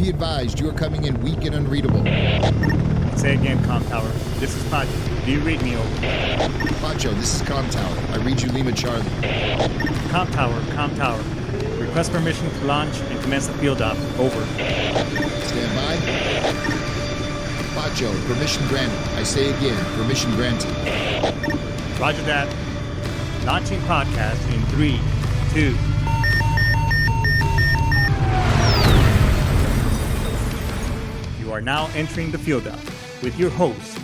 Be advised, you are coming in weak and unreadable. Say again, Com Tower. This is Pacho. Do you read me over? Pacho, this is Com Tower. I read you Lima Charlie. Com Tower, Com Tower. Request permission to launch and commence the field op. Over. Stand by. Pacho, permission granted. I say again, permission granted. Roger that. Launching podcast in 3, 2. You are now entering the field op with your host,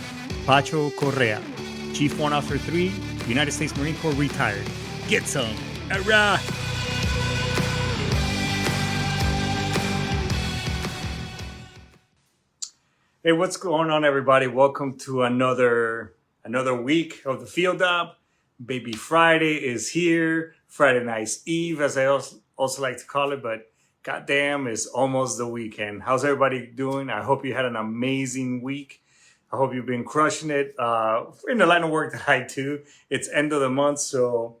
Pacho Correa, Chief Warrant Officer 3, United States Marine Corps retired. Get some. Hurrah! Hey, what's going on, everybody? Welcome to another week of the field op. Baby Friday is here. Friday Night's Eve, as I also like to call it, but goddamn, it's almost the weekend. How's everybody doing? I hope you had an amazing week. I hope you've been crushing it. In the line of work that I do, it's end of the month, so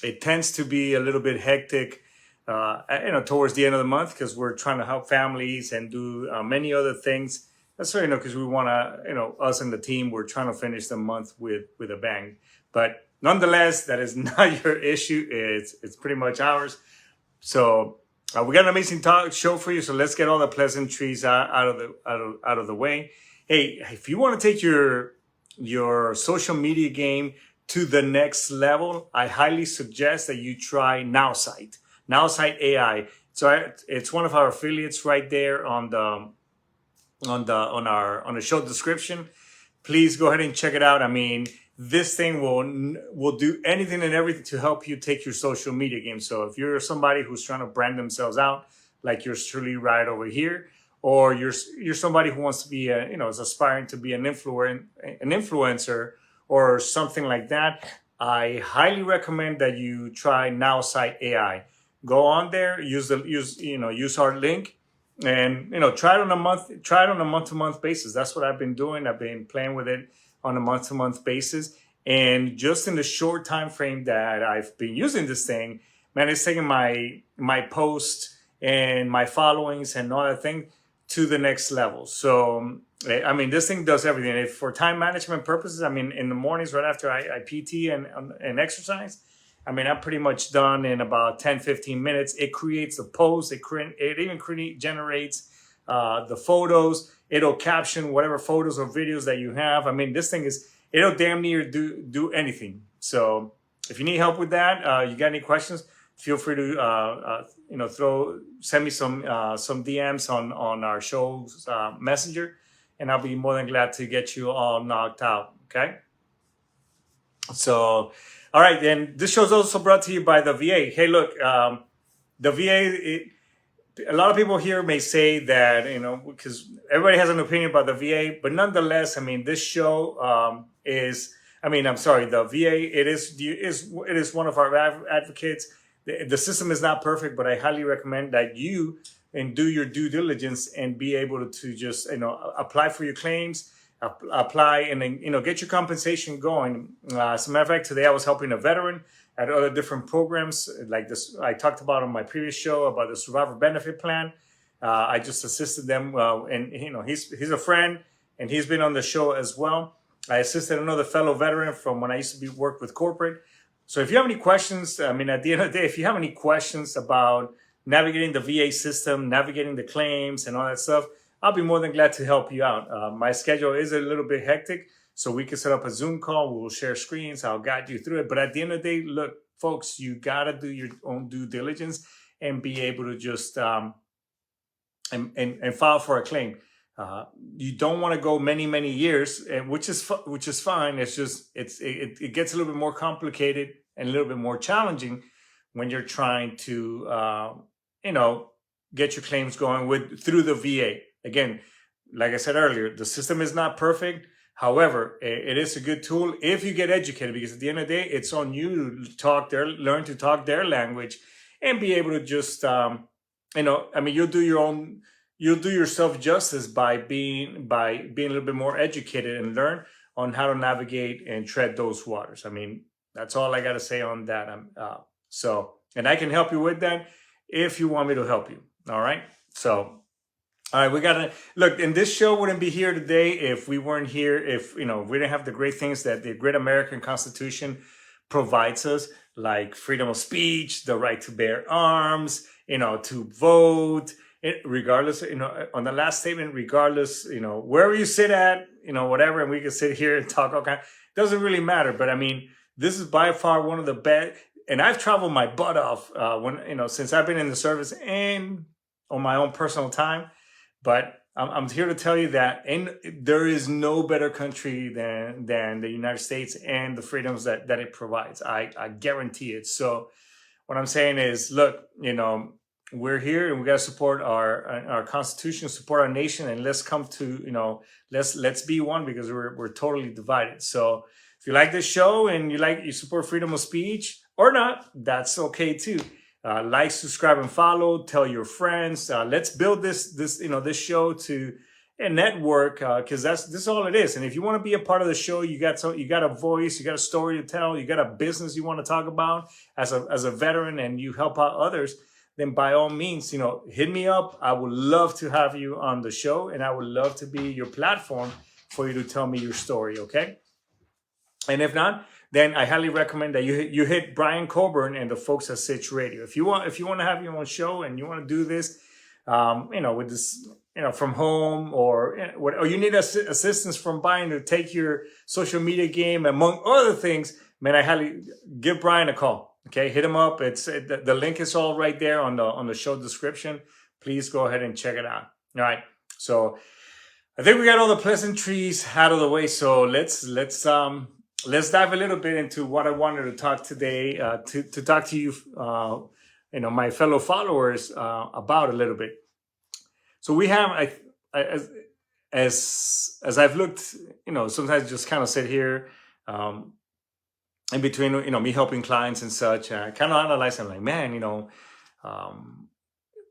it tends to be a little bit hectic, towards the end of the month because we're trying to help families and do many other things. That's right, because we want to, us and the team, we're trying to finish the month with a bang. But nonetheless, that is not your issue. It's pretty much ours. So we got an amazing show for you. So let's get all the pleasantries out of the way. Hey, if you want to take your social media game to the next level, I highly suggest that you try Nowsite AI. So it's one of our affiliates right there on the show description. Please go ahead and check it out. I mean, this thing will do anything and everything to help you take your social media game. So if you're somebody who's trying to brand themselves out, like yours truly right over here, or you're somebody who wants to be is aspiring to be an influencer or something like that, I highly recommend that you try Nowsite AI. Go on there, use our link, and try it on a month-to-month basis. That's what I've been doing. I've been playing with it on a month-to-month basis, and just in the short time frame that I've been using this thing, man, it's taking my posts and my followings and all that thing to the next level. So I mean, this thing does everything. If for time management purposes, I mean, in the mornings right after I PT and exercise, I mean, I'm pretty much done in about 10-15 minutes. It creates the post. It even generates the photos. It'll caption whatever photos or videos that you have. I mean, this thing it'll damn near do anything. So if you need help with that, you got any questions, feel free to send me some DMs on our show's messenger, and I'll be more than glad to get you all knocked out. Okay. So, all right, then this show is also brought to you by the VA. Hey, look, the VA. A lot of people here may say that, because everybody has an opinion about the VA, but nonetheless, I mean, this show the VA, it is one of our advocates. The system is not perfect, but I highly recommend that you do your due diligence and be able to just, apply for your claims, apply and then, get your compensation going. As a matter of fact, today I was helping a veteran at other different programs like this. I talked about on my previous show about the survivor benefit plan. I just assisted them, and he's a friend, and he's been on the show as well. I assisted another fellow veteran from when I used to work with corporate. So if you have any questions, I mean, at the end of the day, if you have any questions about navigating the VA system, navigating the claims and all that stuff, I'll be more than glad to help you out. My schedule is a little bit hectic, so we can set up a Zoom call. We'll share screens. I'll guide you through it. But at the end of the day, look, folks, you got to do your own due diligence and be able to just and file for a claim. You don't want to go many years, which is fine. It's just it gets a little bit more complicated and a little bit more challenging when you're trying to get your claims going through the VA. Again, like I said earlier, the system is not perfect. However, it is a good tool if you get educated, because at the end of the day, it's on you to learn to talk their language and be able to just you'll do yourself justice by being a little bit more educated and learn on how to navigate and tread those waters. I mean, that's all I got to say on that. And I can help you with that if you want me to help you. All right. So All right, we gotta look. And this show wouldn't be here today if we weren't here. If we didn't have the great things that the great American Constitution provides us, like freedom of speech, the right to bear arms, to vote, regardless. On the last statement, regardless, wherever you sit at, whatever, and we can sit here and talk all kind. Doesn't really matter. But I mean, this is by far one of the best. And I've traveled my butt off since I've been in the service and on my own personal time. But I'm here to tell you that there is no better country than the United States and the freedoms that it provides. I guarantee it. So what I'm saying is, look, we're here and we got to support our Constitution, support our nation, and let's come to let's be one, because we're totally divided. So if you like this show and you support freedom of speech or not, that's okay too. Like, subscribe, and follow. Tell your friends. Let's build this show to a network, because this is all it is. And if you want to be a part of the show, you got a voice, you got a story to tell, you got a business you want to talk about as a veteran, and you help out others, then by all means, hit me up. I would love to have you on the show, and I would love to be your platform for you to tell me your story. Okay. And if not, then I highly recommend that you hit Brian Coburn and the folks at Sitchradio. If you want to have your own show and you want to do this, with this, from home, or you need assistance from Brian to take your social media game, among other things, man, I highly give Brian a call. Okay, hit him up. The link is all right there on the show description. Please go ahead and check it out. All right, so I think we got all the pleasantries out of the way. So let's dive a little bit into what I wanted to talk today, to talk to you, my fellow followers, about a little bit. So we have, as I've looked, sometimes just kind of sit here, in between, me helping clients and such, kind of analyze. I'm like, man,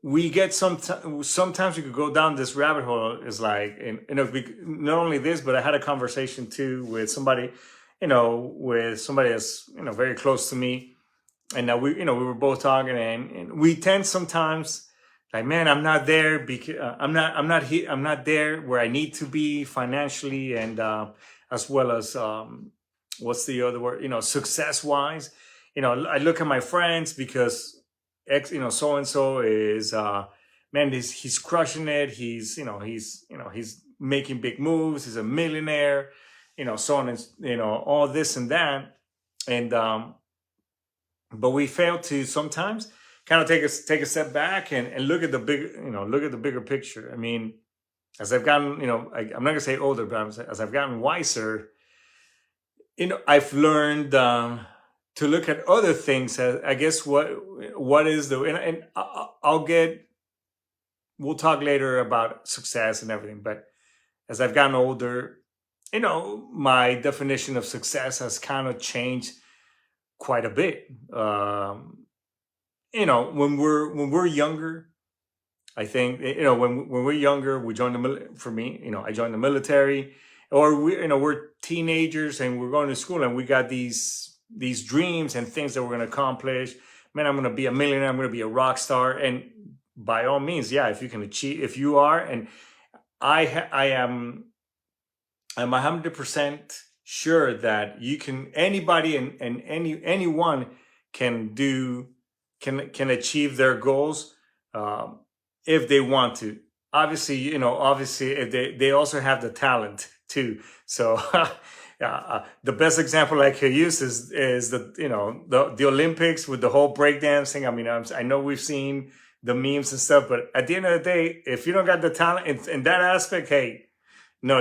we get sometimes we could go down this rabbit hole. Is like, not only this, but I had a conversation too with somebody. With somebody that's, very close to me. And now we were both talking, and we tend sometimes, like, man, I'm not there because I'm not there where I need to be financially, and as well as, what's the other word, success wise. I look at my friends because so-and-so is, man, he's crushing it. He's making big moves. He's a millionaire. So on, and all this and that, and but we fail to sometimes kind of take a step back and look at the bigger picture. I mean, as I've gotten, I'm not gonna say older, but as I've gotten wiser, I've learned to look at other things. I guess what is and we'll talk later about success and everything, but as I've gotten older, my definition of success has kind of changed quite a bit. When we're younger, I think, when we're younger, we join for me, I joined the military, or we're teenagers and we're going to school, and we got these dreams and things that we're going to accomplish. Man, I'm going to be a millionaire. I'm going to be a rock star. And by all means, yeah, if you are, and I'm 100% sure that anybody and anyone can achieve their goals, if they want to. Obviously, if they also have the talent too. So the best example I could use is the Olympics with the whole breakdancing. I mean, I know we've seen the memes and stuff, but at the end of the day, if you don't got the talent in that aspect, hey, no,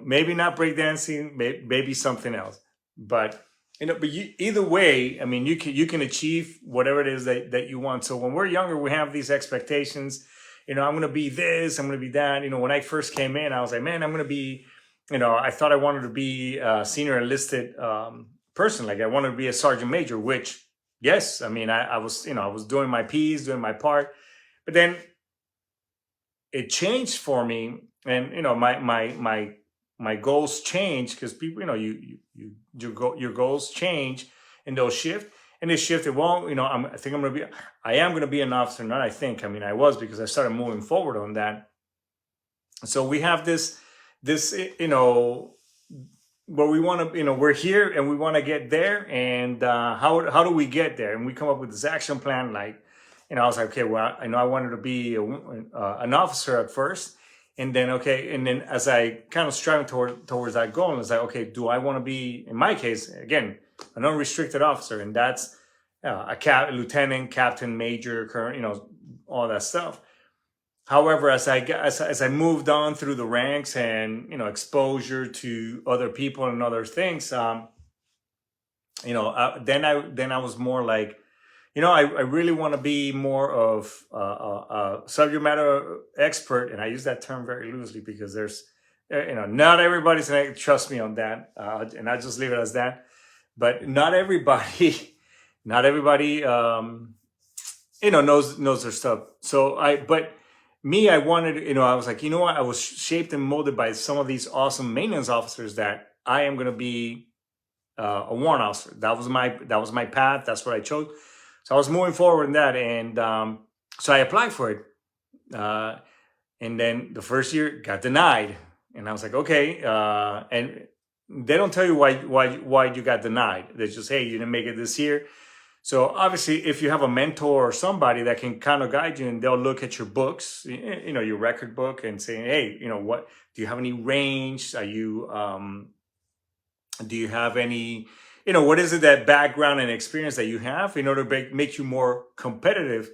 maybe not breakdancing, maybe something else. But either way, I mean, you can achieve whatever it is that you want. So when we're younger, we have these expectations. I'm going to be this, I'm going to be that. When I first came in, I was like, man, I'm going to be, I thought I wanted to be a senior enlisted person. Like, I wanted to be a sergeant major, which, yes, I mean, I was doing my P's, doing my part. But then it changed for me. And my goals change, because people, your goals change and they'll shift. And they shifted. Well, I am going to be an officer. Not I think. I mean, I was, because I started moving forward on that. So we have this where we want to, we're here and we want to get there, and how do we get there? And we come up with this action plan. Like, I was like, okay, well, I know I wanted to be an officer at first, and then as I kind of striving towards that goal, it's like, okay, do I want to be, in my case, again, an unrestricted officer, and that's lieutenant, captain, major, current, all that stuff. However, as I moved on through the ranks and exposure to other people and other things, then I was more like, I really want to be more of a subject matter expert, and I use that term very loosely because there's, not everybody's gonna trust me on that, and I just leave it as that. But not everybody, not everybody, knows their stuff. So I wanted, I was like, what? I was shaped and molded by some of these awesome maintenance officers that I am going to be a warrant officer. That was my path. That's what I chose. So I was moving forward in that, and so I applied for it. And then the first year got denied, and I was like, okay. And they don't tell you why you got denied. They just, hey, you didn't make it this year. So obviously, if you have a mentor or somebody that can kind of guide you, and they'll look at your books, your record book, and say, hey, what do you have any range? Are you, do you have any, what is it, that background and experience that you have in order to make you more competitive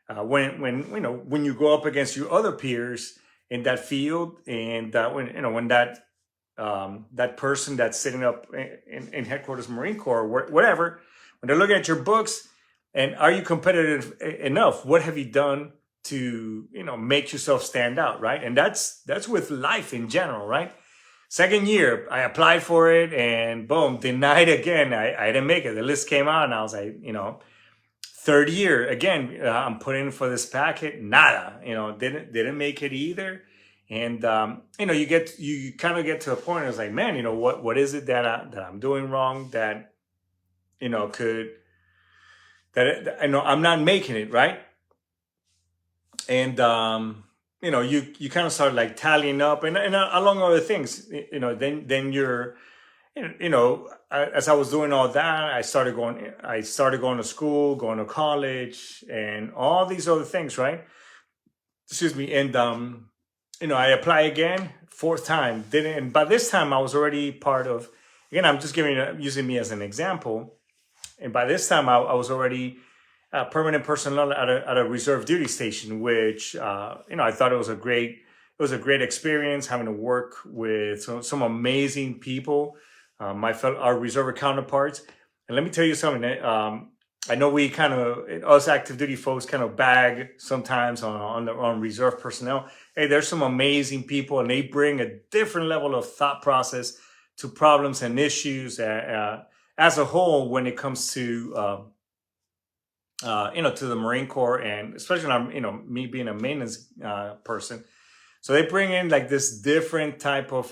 when you go up against your other peers in that field, and when that person that's sitting up in headquarters Marine Corps, whatever. When they're looking at your books, and are you competitive enough? What have you done to, make yourself stand out, right? And that's with life in general, right? Second year, I applied for it, and boom, denied again. I didn't make it. The list came out, and I was like, Third year, again, I'm putting in for this packet, nada. Didn't make it either. And you kind of get to a point. It's like, man, what is it that I'm doing wrong that I'm not making it, right? And you kind of start like tallying up, and along other things, then you're, as I was doing all that, I started going to school, going to college, and all these other things, right? Excuse me. And I apply again, fourth time, didn't, and by this time I was already part of, again, I'm just using me as an example. And by this time, I was already permanent personnel at a reserve duty station, which I thought it was a great experience having to work with some amazing people, our reserve counterparts. And let me tell you something. I know we us active duty folks kind of bag sometimes on reserve personnel. Hey, there's some amazing people, and they bring a different level of thought process to problems and issues. As a whole, when it comes to to the Marine Corps, and especially me being a maintenance person, so they bring in like this different type of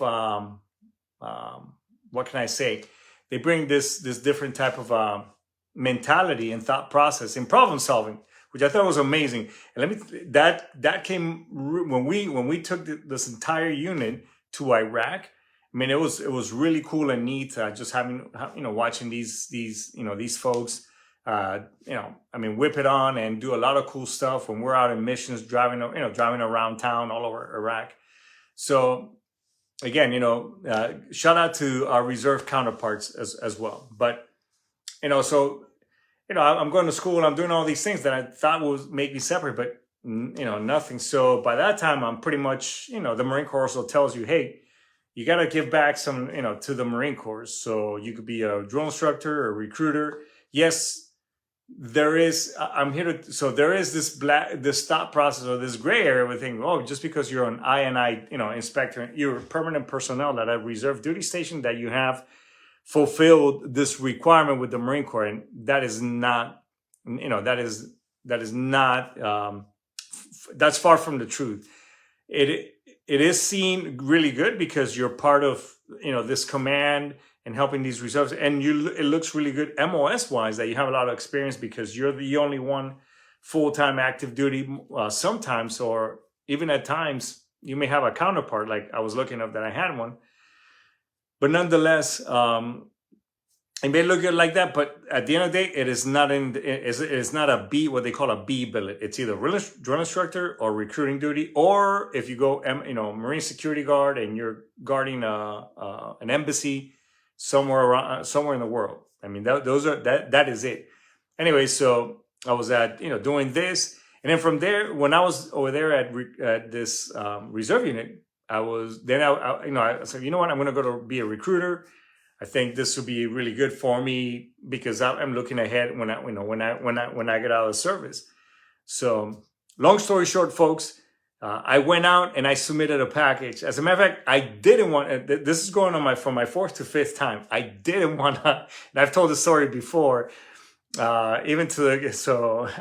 what can I say? They bring this different type of mentality and thought process in problem solving, which I thought was amazing. And that came when we took this entire unit to Iraq. I mean, it was really cool and neat, just having, watching these folks, whip it on and do a lot of cool stuff when we're out in missions, driving around town all over Iraq. So again, shout out to our reserve counterparts as well. But, I'm going to school and I'm doing all these things that I thought would make me separate, but, nothing. So by that time, I'm pretty much, the Marine Corps also tells you, hey, you got to give back some, to the Marine Corps. So you could be a drill instructor or recruiter. Yes, there is, there is this thought process or this gray area with thinking, oh, just because you're an INI, inspector, you're permanent personnel at a reserve duty station, that you have fulfilled this requirement with the Marine Corps. And that is not, that's far from the truth. It is seen really good because you're part of, this command and helping these reserves, and it looks really good MOS wise that you have a lot of experience because you're the only one full-time active duty sometimes, or even at times, you may have a counterpart, like I was looking up that I had one, but nonetheless, it may look good like that, but at the end of the day, it is not it's not a B, what they call a B billet. It's either drill instructor or recruiting duty, or if you go, Marine security guard and you're guarding an embassy somewhere around, somewhere in the world. I mean, that is it. Anyway, so I was doing this, and then from there, when I was over there at this reserve unit, I said, you know what, I'm going to go to be a recruiter. I think this will be really good for me because I'm looking ahead when I get out of service. So, long story short, folks, I went out and I submitted a package. As a matter of fact, I didn't want. This is going on from my fourth to fifth time. I didn't want to. And I've told the story before. So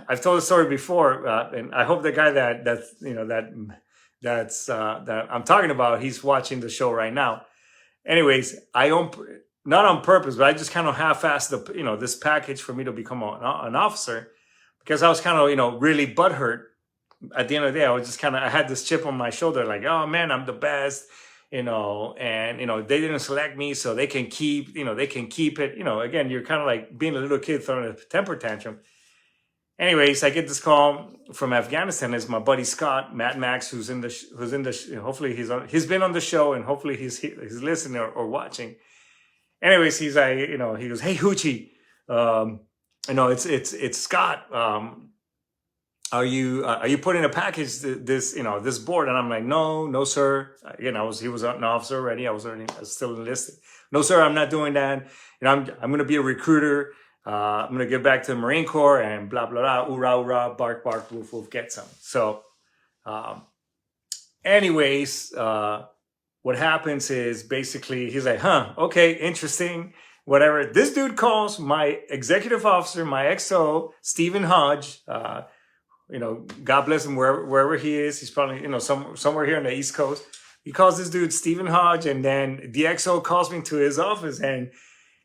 I've told the story before, and I hope the guy that I'm talking about, he's watching the show right now. Anyways, not on purpose, but I just kind of half-assed this package for me to become an officer, because I was kind of, really butthurt. At the end of the day, I had this chip on my shoulder, like, oh man, I'm the best, and they didn't select me, so they can keep it. Again, you're kind of like being a little kid throwing a temper tantrum. Anyways, I get this call from Afghanistan. It's my buddy Scott, Matt Max, who's in the hopefully he's been on the show, and hopefully he's listening or watching. Anyways, he's like, he goes, hey Hoochie, it's Scott. Are you putting a package this board? And I'm like, no, sir. Again, he was an officer already. I was still enlisted. No, sir, I'm not doing that. I'm going to be a recruiter. I'm going to get back to the Marine Corps and blah, blah, blah, oorah, oorah, bark, bark, woof, woof, get some. So, anyways, what happens is basically he's like, okay, interesting, whatever. This dude calls my executive officer, my XO, Stephen Hodge. God bless him wherever he is. He's probably, somewhere here on the East Coast. He calls this dude Stephen Hodge, and then the XO calls me to his office, and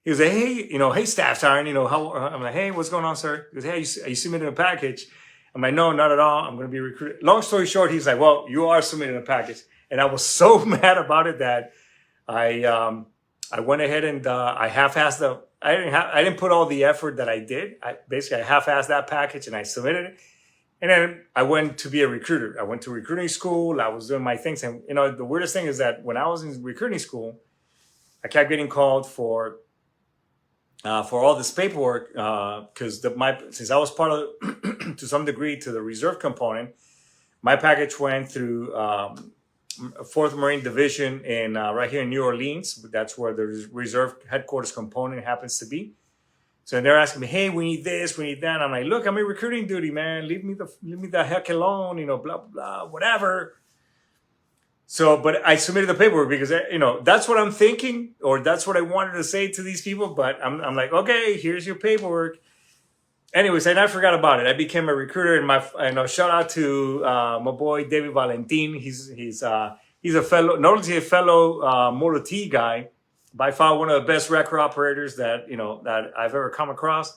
he was like, hey, Staff Sergeant, how? I'm like, hey, what's going on, sir? He goes, hey, are you submitting a package? I'm like, no, not at all. I'm going to be recruited. Long story short, he's like, well, you are submitting a package. And I was so mad about it that I went ahead and I half-assed I didn't put all the effort that I did. I half-assed that package and I submitted it. And then I went to be a recruiter. I went to recruiting school. I was doing my things. And, the weirdest thing is that when I was in recruiting school, I kept getting called for all this paperwork because since I was part of, to some degree, to the reserve component, my package went through 4th Marine Division in right here in New Orleans. That's where the reserve headquarters component happens to be. So they're asking me, hey, we need this, we need that. I'm like, look, I'm in recruiting duty, man. Leave me the heck alone, blah, blah, blah, whatever. So, but I submitted the paperwork because, that's what I'm thinking, or that's what I wanted to say to these people. But I'm like, okay, here's your paperwork. Anyways, and I forgot about it. I became a recruiter, and shout out to my boy David Valentin. He's a fellow, not only a fellow Motor T guy, by far one of the best record operators that I've ever come across,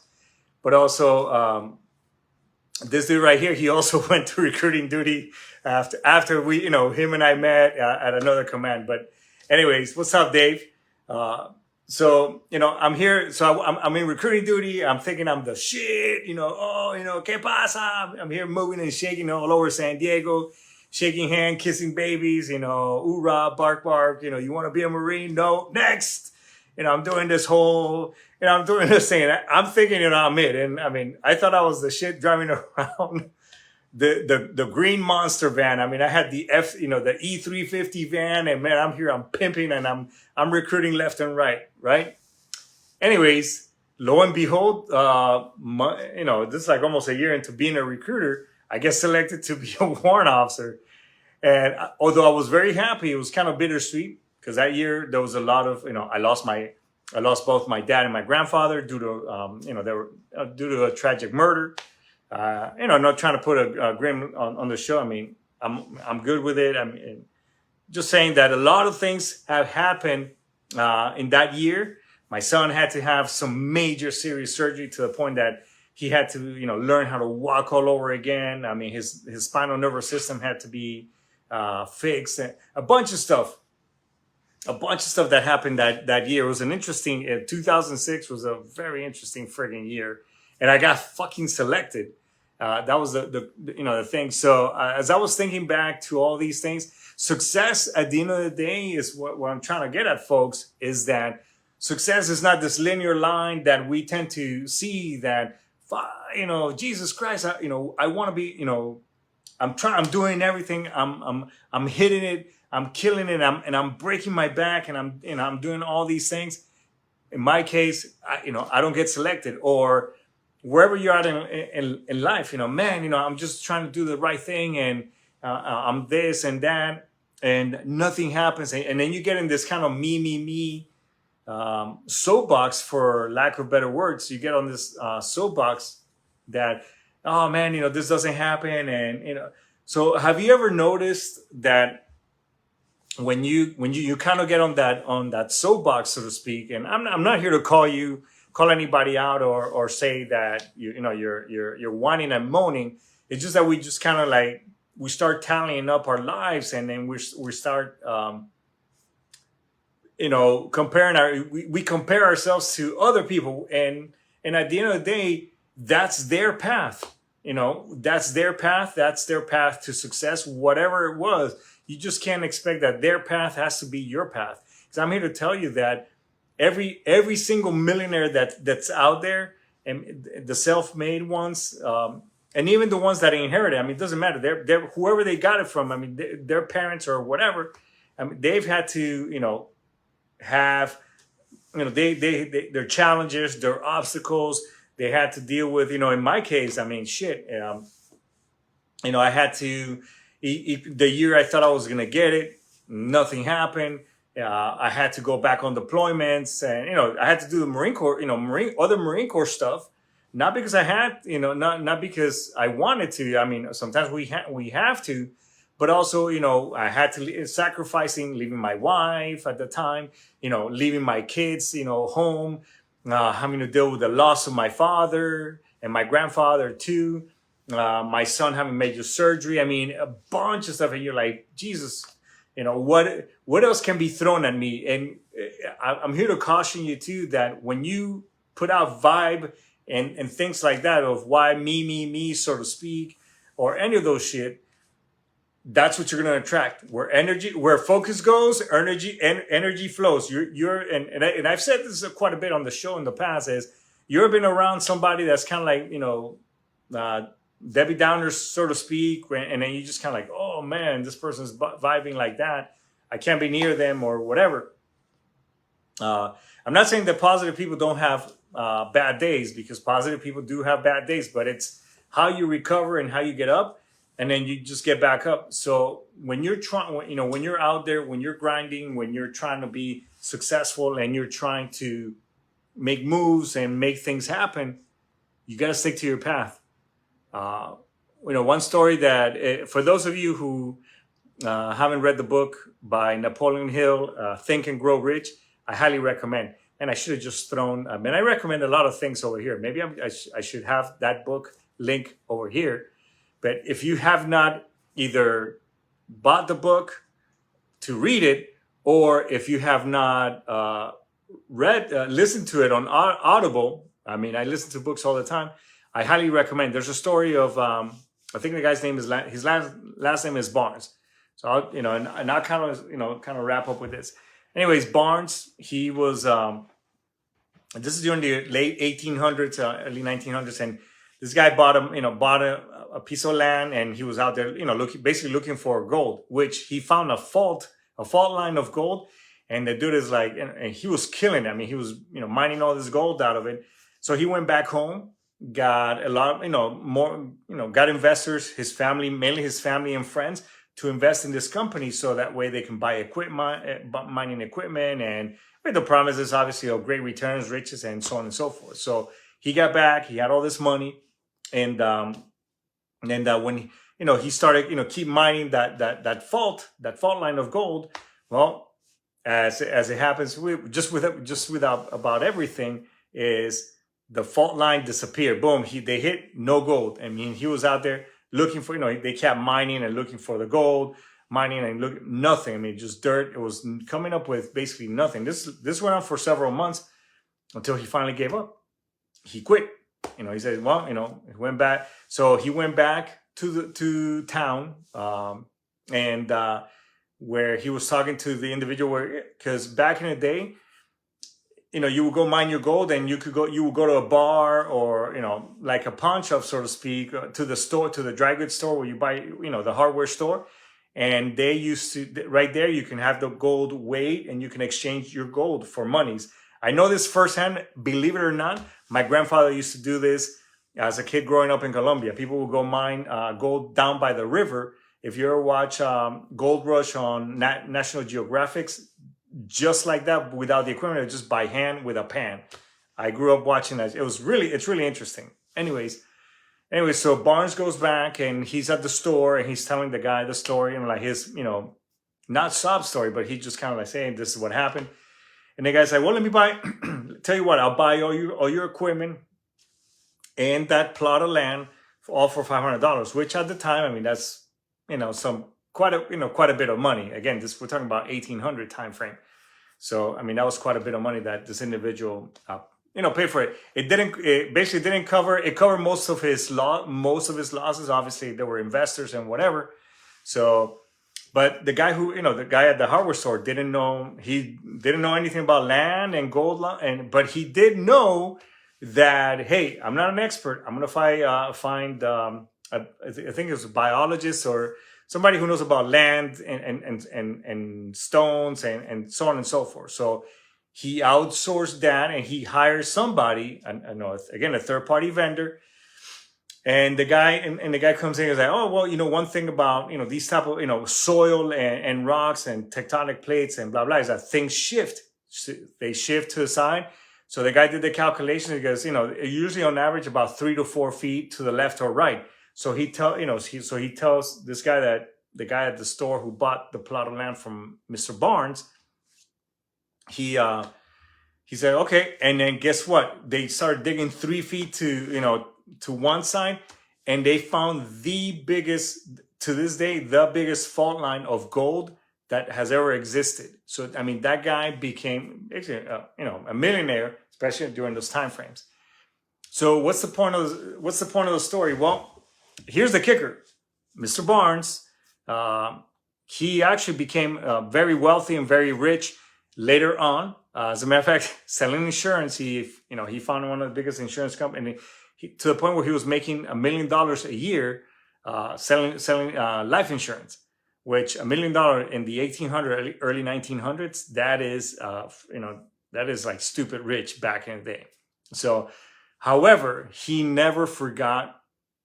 but also this dude right here. He also went to recruiting duty after we, him and I met at another command. But anyways, what's up, Dave? So, I'm here. So I'm in recruiting duty. I'm thinking I'm the shit, ¿qué pasa? I'm here moving and shaking all over San Diego, shaking hand, kissing babies, oorah, bark, bark, you want to be a Marine? No, next. I'm doing this whole, I'm doing this thing. I'm thinking, I'm it. And I mean, I thought I was the shit driving around the green monster van. I mean, I had the the E350 van, and man, I'm pimping and I'm recruiting left and right? Anyways, lo and behold, this is like almost a year into being a recruiter, I get selected to be a warrant officer. And although I was very happy, it was kind of bittersweet because that year there was a lot of, I lost both my dad and my grandfather due to, due to a tragic murder. Not trying to put a grim on the show. I mean, I'm good with it. I mean, just saying that a lot of things have happened in that year. My son had to have some major serious surgery to the point that he had to, learn how to walk all over again. I mean, his spinal nervous system had to be fixed, and a bunch of stuff. A bunch of stuff that happened that year. It was an interesting, 2006 was a very interesting friggin' year. And I got fucking selected. That was the thing. So as I was thinking back to all these things, success at the end of the day is what I'm trying to get at, folks, is that success is not this linear line that we tend to see that, Jesus Christ, I want to be, I'm doing everything. I'm hitting it. I'm killing it. I'm breaking my back, and I'm doing all these things. In my case, I don't get selected. Or wherever you're at in life, man, I'm just trying to do the right thing, and I'm this and that, and nothing happens. And then you get in this kind of me, soapbox, for lack of better words. You get on this soapbox that, oh man, this doesn't happen. And, so have you ever noticed that when you kind of get on that soapbox, so to speak, and I'm not here to call anybody out or say that you're whining and moaning. It's just that we just kind of like, we start tallying up our lives, and then we start comparing we compare ourselves to other people, and at the end of the day, that's their path. That's their path. That's their path to success, whatever it was. You just can't expect that their path has to be your path. Because I'm here to tell you that every single millionaire that's out there, and the self-made ones, and even the ones that inherited, it doesn't matter. They're whoever they got it from. Their parents or whatever. They've had to, have, their challenges, their obstacles. They had to deal with, in my case, shit. I had to, the year I thought I was going to get it, nothing happened. I had to go back on deployments, and, I had to do the Marine Corps, other Marine Corps stuff. Not because I had, not because I wanted to. Sometimes we have to, but also, I had to sacrificing, leaving my wife at the time, leaving my kids, home, having to deal with the loss of my father and my grandfather too. My son having major surgery. A bunch of stuff. And you're like, Jesus, what else can be thrown at me? And I'm here to caution you too, that when you put out vibe and things like that, of why me, so to speak, or any of those shit, that's what you're going to attract. Where focus goes, energy flows. And I've said this quite a bit on the show in the past, is you've been around somebody that's kind of like, Debbie Downers, so to speak, and then you just kind of like, oh man, this person's vibing like that. I can't be near them or whatever. I'm not saying that positive people don't have bad days, because positive people do have bad days, but it's how you recover and how you get up, and then you just get back up. So when you're trying, when you're out there, when you're grinding, when you're trying to be successful and you're trying to make moves and make things happen, you got to stick to your path. One story that, for those of you who haven't read the book by Napoleon Hill, Think and Grow Rich, I highly recommend. And I should have just thrown, I recommend a lot of things over here. Maybe I should have that book link over here. But if you have not either bought the book to read it, or if you have not listened to it on Audible, I listen to books all the time, I highly recommend. There's a story of, I think the guy's name is, his last name is Barnes. So I'll, and I'll kind of wrap up with this. Anyways, Barnes, he was, this is during the late 1800s, early 1900s. And this guy bought a piece of land, and he was out there, basically looking for gold, which he found a fault line of gold. And the dude is like, and he was killing it. He was, mining all this gold out of it. So he went back home, got a lot, got investors, his family, mainly his family and friends, to invest in this company, so that way they can buy mining equipment, and with the promises, obviously, of great returns, riches, and so on and so forth. So he got back, he had all this money, and when he started, keep mining that fault line of gold. Well, as it happens, without about everything, is the fault line disappeared. Boom, they hit no gold. He was out there looking for, they kept mining and looking for the gold, mining, and look, nothing. I mean, just dirt. It was coming up with basically nothing. This went on for several months until he finally gave up. He quit. He said, well, he went back. So he went back to town, and where he was talking to the individual, because back in the day, you would go mine your gold, and you would go to a bar, or like a pawn shop, so to speak, to the store, to the dry goods store where you buy, the hardware store, and they used to, right there you can have the gold weighed, and you can exchange your gold for monies. I know this firsthand, believe it or not. My grandfather used to do this as a kid growing up in Colombia. People would go mine gold down by the river. If you ever watch Gold Rush on National Geographic, just like that, without the equipment, just by hand with a pan. I grew up watching that. It's really interesting. Anyways, so Barnes goes back, and he's at the store, and he's telling the guy the story, and like his, not sob story, but he just kind of like saying, this is what happened. And the guy's like, well, let me buy, tell you what, I'll buy all your equipment and that plot of land all for $500, which at the time, I mean, that's, quite a bit of money. Again, we're talking about 1800 time frame. So, I mean, that was quite a bit of money that this individual, paid for it. It basically didn't cover, it covered most of his losses. Obviously, there were investors and whatever. So, but the guy the guy at the hardware store didn't know anything about land and gold, but he did know that, hey, I'm not an expert. I'm going to find I think it was a biologist or somebody who knows about land and stones and so on and so forth. So he outsourced that, and he hires somebody, I know, again, a third-party vendor. And the guy comes in and is like, oh, well, one thing about, these type of, soil and rocks and tectonic plates and blah, blah, is that things shift. They shift to the side. So the guy did the calculation. He goes, usually on average about 3 to 4 feet to the left or right. So he tells this guy, that the guy at the store who bought the plot of land from Mr. Barnes, he said, okay. And then guess what? They started digging 3 feet to one side, and they found the biggest, to this day, the biggest fault line of gold that has ever existed. So, I mean, that guy became, a millionaire, especially during those time frames. So what's the point of the story? Well, here's the kicker. Mr. Barnes, he actually became very wealthy and very rich later on. As a matter of fact, selling insurance, he found one of the biggest insurance companies, to the point where he was making $1 million a year selling life insurance, which $1 million in the 1800s, early 1900s, that is like stupid rich back in the day. So, however, he never forgot,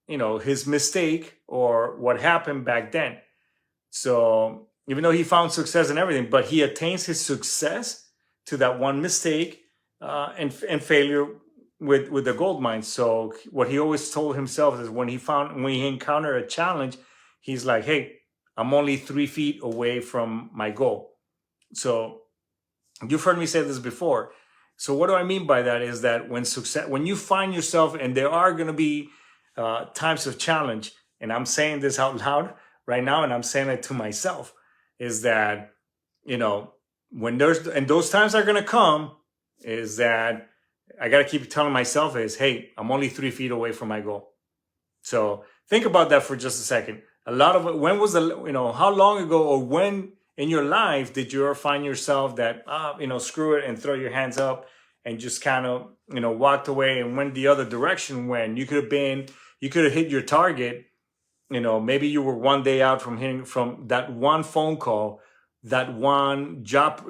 his mistake or what happened back then. So even though he found success and everything, but he attains his success to that one mistake and failure with the gold mine. So what he always told himself is when he encountered a challenge, he's like, hey, I'm only 3 feet away from my goal. So you've heard me say this before. So what do I mean by that is that when you find yourself, and there are going to be times of challenge, and I'm saying this out loud right now, and I'm saying it to myself, is that, when those times are going to come, is that I got to keep telling myself is, hey, I'm only 3 feet away from my goal. So think about that for just a second. A lot of it, when was how long ago or when in your life did you ever find yourself that, screw it and throw your hands up and just kind of, walked away and went the other direction when you could have hit your target. Maybe you were one day out from that one phone call, that one job,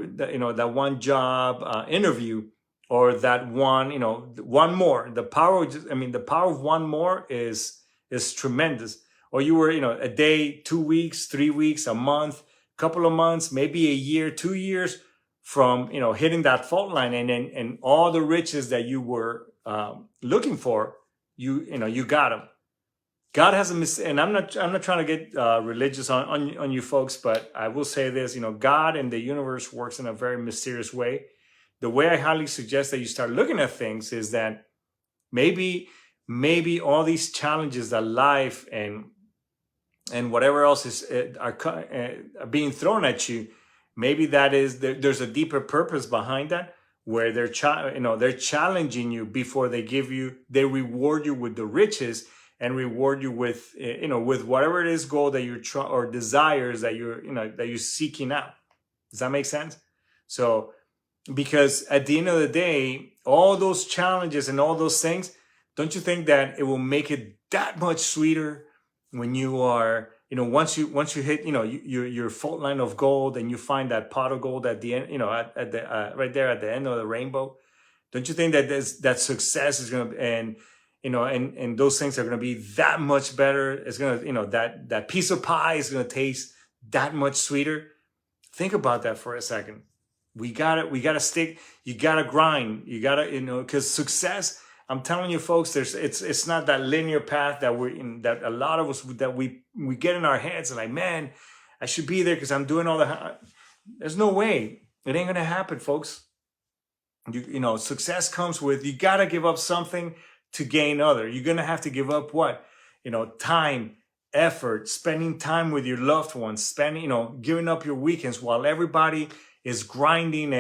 interview, or that one more. The power of one more is tremendous. Or you were, a day, 2 weeks, 3 weeks, a month, couple of months, maybe a year, 2 years from, hitting that fault line, and all the riches that you were looking for, you got them. God has and I'm not trying to get religious on you folks, but I will say this, God and the universe works in a very mysterious way. The way I highly suggest that you start looking at things is that maybe all these challenges that life and and whatever else is being thrown at you, maybe that is there's a deeper purpose behind that, where they're challenging you before they reward you with the riches, and reward you with with whatever it is goal that you're trying, or desires that you're seeking out. Does that make sense? So, because at the end of the day, all those challenges and all those things, don't you think that it will make it that much sweeter when you are, once you hit, your fault line of gold, and you find that pot of gold at the end, at the right there at the end of the rainbow? Don't you think that that success is going to, and those things are going to be that much better? It's going to, that piece of pie is going to taste that much sweeter. Think about that for a second. We gotta stick. You gotta grind. You gotta, because success, I'm telling you, folks, it's not that linear path that we're in, that a lot of us, that we get in our heads, and like, man, I should be there because I'm doing all the. There's no way. It ain't gonna happen, folks. Success comes with, you gotta give up something to gain other. You're gonna have to give up what? Time, effort, spending time with your loved ones, giving up your weekends while everybody is grinding,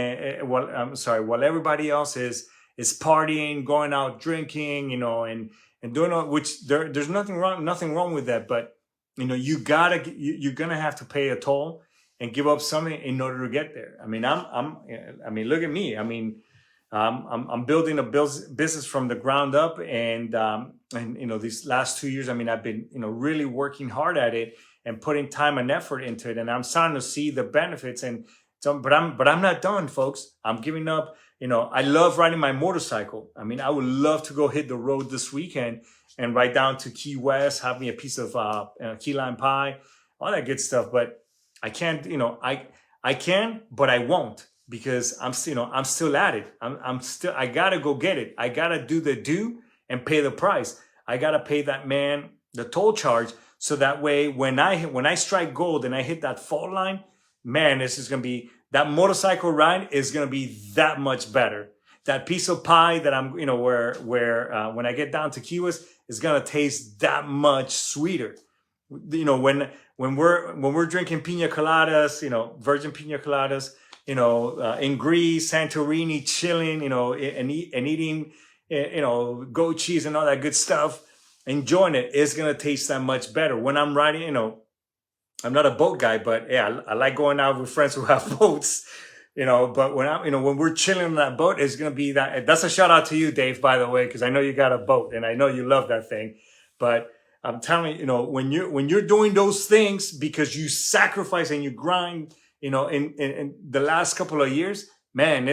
while everybody else is partying, going out drinking, and doing all, which there's nothing wrong with that. But you're gonna have to pay a toll and give up something in order to get there. I mean, look at me. I mean, I'm building a business from the ground up, and these last 2 years, I mean, I've been really working hard at it and putting time and effort into it, and I'm starting to see the benefits. And so, but I'm not done, folks. I'm giving up. I love riding my motorcycle. I mean, I would love to go hit the road this weekend and ride down to Key West, have me a piece of key lime pie, all that good stuff. But I can't. I can, but I won't, because I'm still at it. I gotta go get it. I gotta do the due and pay the price. I gotta pay that man the toll charge, so that way when I strike gold and I hit that fault line, man, that motorcycle ride is gonna be that much better. That piece of pie that I'm, where when I get down to Key West, is gonna taste that much sweeter. When we're drinking pina coladas, virgin pina coladas, in Greece, Santorini, chilling, and eating, goat cheese and all that good stuff, enjoying it, it's gonna taste that much better. When I'm riding, I'm not a boat guy, but yeah, I like going out with friends who have boats, but when we're chilling on that boat, it's gonna be that's a shout out to you, Dave, by the way, because I know you got a boat and I know you love that thing. But I'm telling you, when you're doing those things because you sacrifice and you grind, in the last couple of years, man,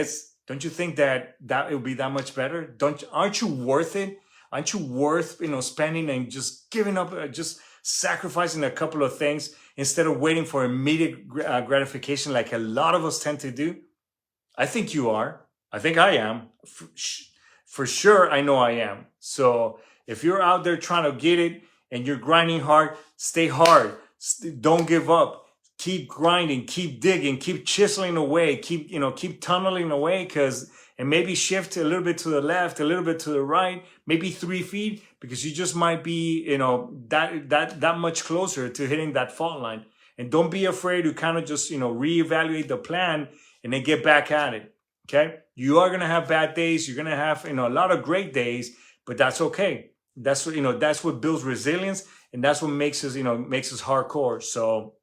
don't you think that it would be that much better? Aren't you worth it? Aren't you worth, spending and just giving up, just sacrificing a couple of things instead of waiting for immediate gratification like a lot of us tend to do? I think you are. I think I am. For sure, I know I am. So if you're out there trying to get it and you're grinding hard, stay hard. Don't give up. Keep grinding, keep digging, keep chiseling away, keep tunneling away, and maybe shift a little bit to the left, a little bit to the right, maybe 3 feet, because you just might be, that much closer to hitting that fault line. And don't be afraid to kind of just, reevaluate the plan and then get back at it. Okay. You are going to have bad days. You're going to have, a lot of great days, but that's okay. That's what, that's what builds resilience. And that's what makes us hardcore. So,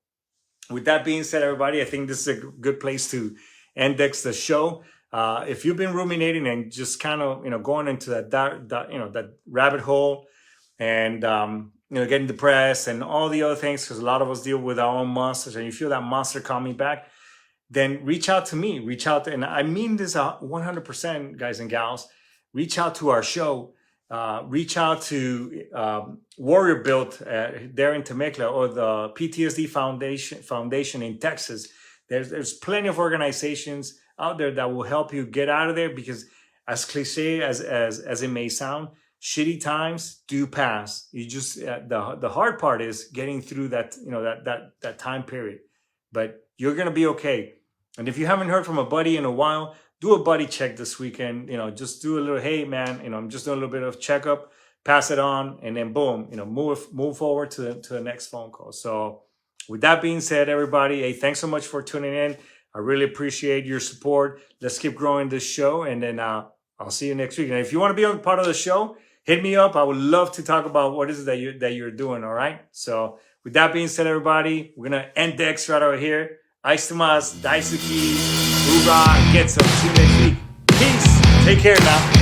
with that being said, everybody, I think this is a good place to index the show. If you've been ruminating and just kind of, going into that rabbit hole, and, getting depressed and all the other things, because a lot of us deal with our own monsters, and you feel that monster coming back, then reach out to me. And I mean this 100%, guys and gals. Reach out to our show. Reach out to Warrior Built there in Temecula, or the PTSD Foundation in Texas. There's plenty of organizations out there that will help you get out of there, because as cliche as it may sound, shitty times do pass. You just the hard part is getting through that that time period, but you're gonna be okay. And if you haven't heard from a buddy in a while, do a buddy check this weekend. Just do a little, hey man, I'm just doing a little bit of checkup, pass it on, and then boom, move forward to the next phone call. So with that being said, everybody, hey, thanks so much for tuning in. I really appreciate your support. Let's keep growing this show, and then I'll see you next week. And if you want to be a part of the show, hit me up. I would love to talk about what is it that you're doing. All right. So with that being said, everybody, we're gonna end the extra right over here. Aistumas, Daisuki, Hoorah, get some. See you next week. Peace. Take care now.